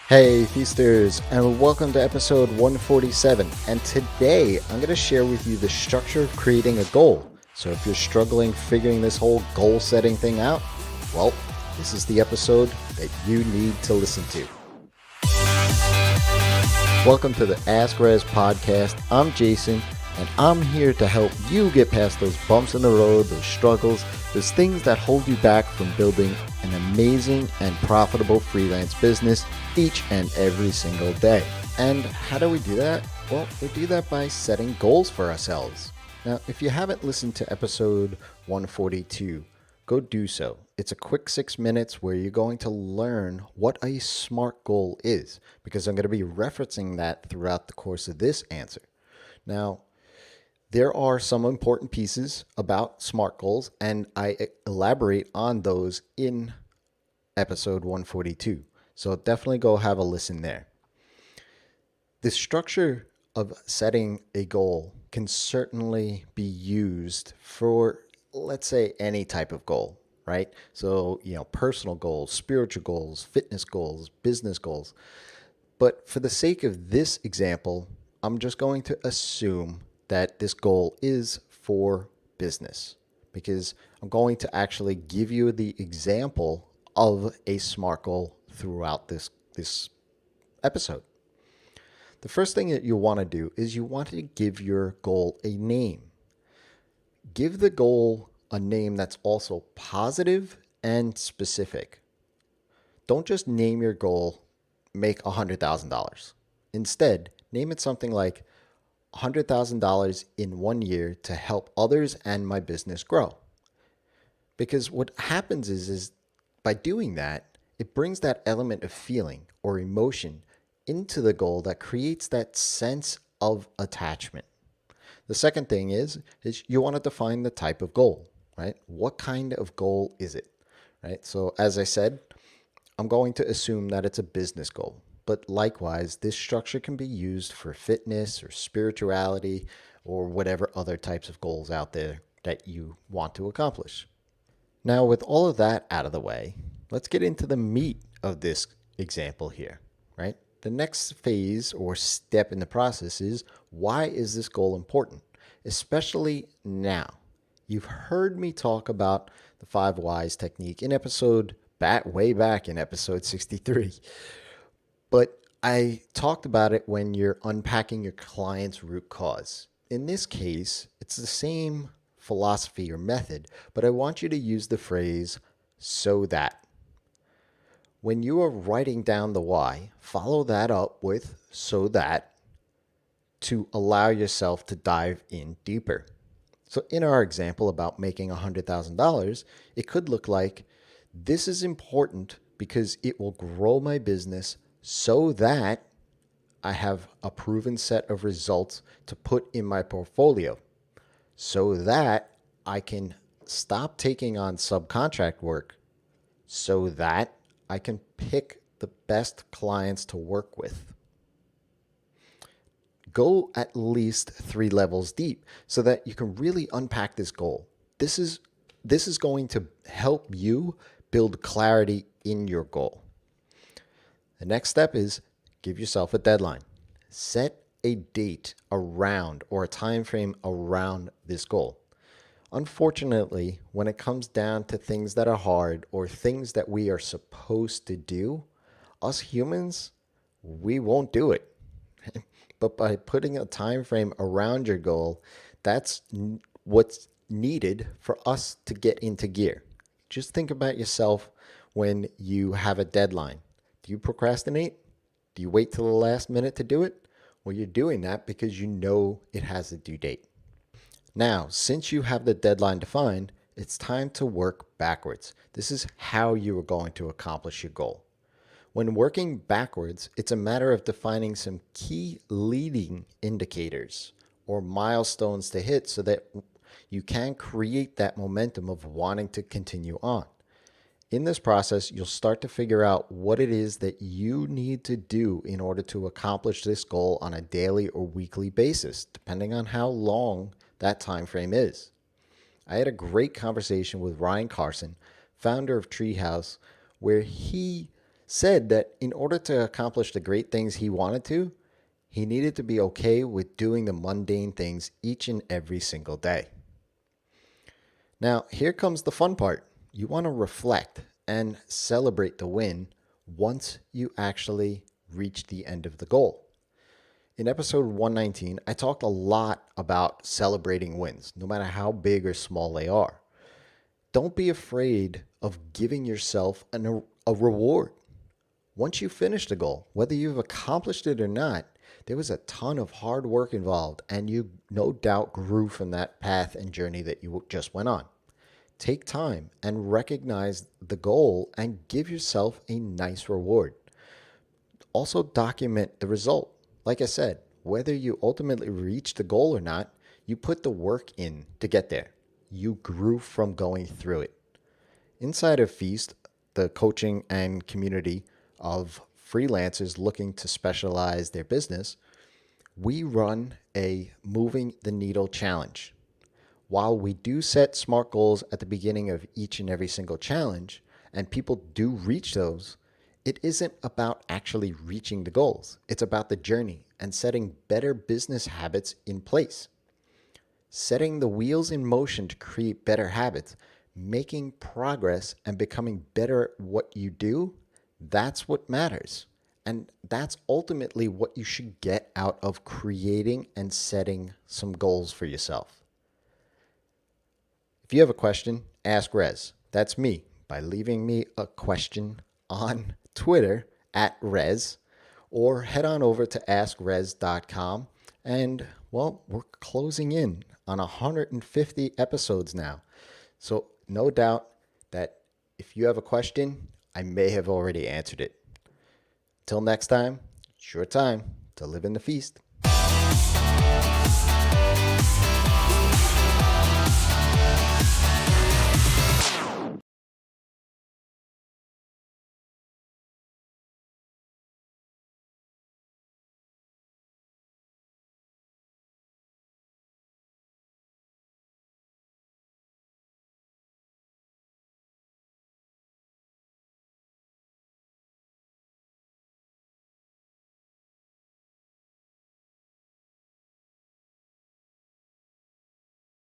Hey Feasters, and welcome to episode 147. And today I'm going to share with you the structure of creating a goal. So if you're struggling figuring this whole goal setting thing out, well, this is the episode that you need to listen to. Welcome to the Ask Rezzz podcast. I'm Jason, and I'm here to help you get past those bumps in the road, those struggles, those things that hold you back from building an amazing and profitable freelance business each and every single day. And how do we do that? Well, we do that by setting goals for ourselves. Now, if you haven't listened to episode 142, go do so. It's a quick 6 minutes where you're going to learn what a SMART goal is, because I'm going to be referencing that throughout the course of this answer. Now, there are some important pieces about SMART goals, and I elaborate on those in episode 142. So definitely go have a listen there. The structure of setting a goal can certainly be used for, let's say, any type of goal, right? So, personal goals, spiritual goals, fitness goals, business goals. But for the sake of this example, I'm just going to assume that this goal is for business, because I'm going to actually give you the example of a SMART goal throughout this episode. The first thing that you want to do is you want to give your goal a name. Give the goal a name that's also positive and specific. Don't just name your goal, make $100,000. Instead, name it something like $100,000 in 1 year to help others and my business grow. Because what happens is by doing that, it brings that element of feeling or emotion into the goal that creates that sense of attachment. The second thing is you want to define the type of goal, right? What kind of goal is it, right? So as I said, I'm going to assume that it's a business goal. But likewise, this structure can be used for fitness or spirituality or whatever other types of goals out there that you want to accomplish. Now, with all of that out of the way, let's get into the meat of this example here, right? The next phase or step in the process is, why is this goal important? Especially now. You've heard me talk about the 5 whys technique in way back in episode 63. But I talked about it when you're unpacking your client's root cause. In this case, it's the same philosophy or method, but I want you to use the phrase, so that. When you are writing down the why, follow that up with so that to allow yourself to dive in deeper. So in our example about making $100,000, it could look like, this is important because it will grow my business so that I have a proven set of results to put in my portfolio, so that I can stop taking on subcontract work, so that I can pick the best clients to work with. Go at least 3 levels deep so that you can really unpack this goal. This is going to help you build clarity in your goal. The next step is give yourself a deadline. Set a date around or a time frame around this goal. Unfortunately, when it comes down to things that are hard or things that we are supposed to do, us humans, we won't do it. But by putting a time frame around your goal, that's what's needed for us to get into gear. Just think about yourself when you have a deadline. Do you procrastinate? Do you wait till the last minute to do it? Well, you're doing that because you know it has a due date. Now, since you have the deadline defined, it's time to work backwards. This is how you are going to accomplish your goal. When working backwards, it's a matter of defining some key leading indicators or milestones to hit so that you can create that momentum of wanting to continue on. In this process, you'll start to figure out what it is that you need to do in order to accomplish this goal on a daily or weekly basis, depending on how long that time frame is. I had a great conversation with Ryan Carson, founder of Treehouse, where he said that in order to accomplish the great things he wanted to, he needed to be okay with doing the mundane things each and every single day. Now, here comes the fun part. You want to reflect and celebrate the win once you actually reach the end of the goal. In episode 119, I talked a lot about celebrating wins, no matter how big or small they are. Don't be afraid of giving yourself a reward. Once you finish the goal, whether you've accomplished it or not, there was a ton of hard work involved, and you no doubt grew from that path and journey that you just went on. Take time and recognize the goal and give yourself a nice reward. Also document the result. Like I said, whether you ultimately reach the goal or not, you put the work in to get there. You grew from going through it. Inside of Feast, the coaching and community of freelancers looking to specialize their business, we run a Moving the Needle challenge. While we do set SMART goals at the beginning of each and every single challenge, and people do reach those, it isn't about actually reaching the goals. It's about the journey and setting better business habits in place. Setting the wheels in motion to create better habits, making progress and becoming better at what you do, that's what matters. And that's ultimately what you should get out of creating and setting some goals for yourself. If you have a question, ask Rezzz. That's me, by leaving me a question on Twitter at Rezzz, or head on over to AskRezzz.com. And, well, we're closing in on 150 episodes now. So no doubt that if you have a question, I may have already answered it. Till next time, it's your time to live in the feast.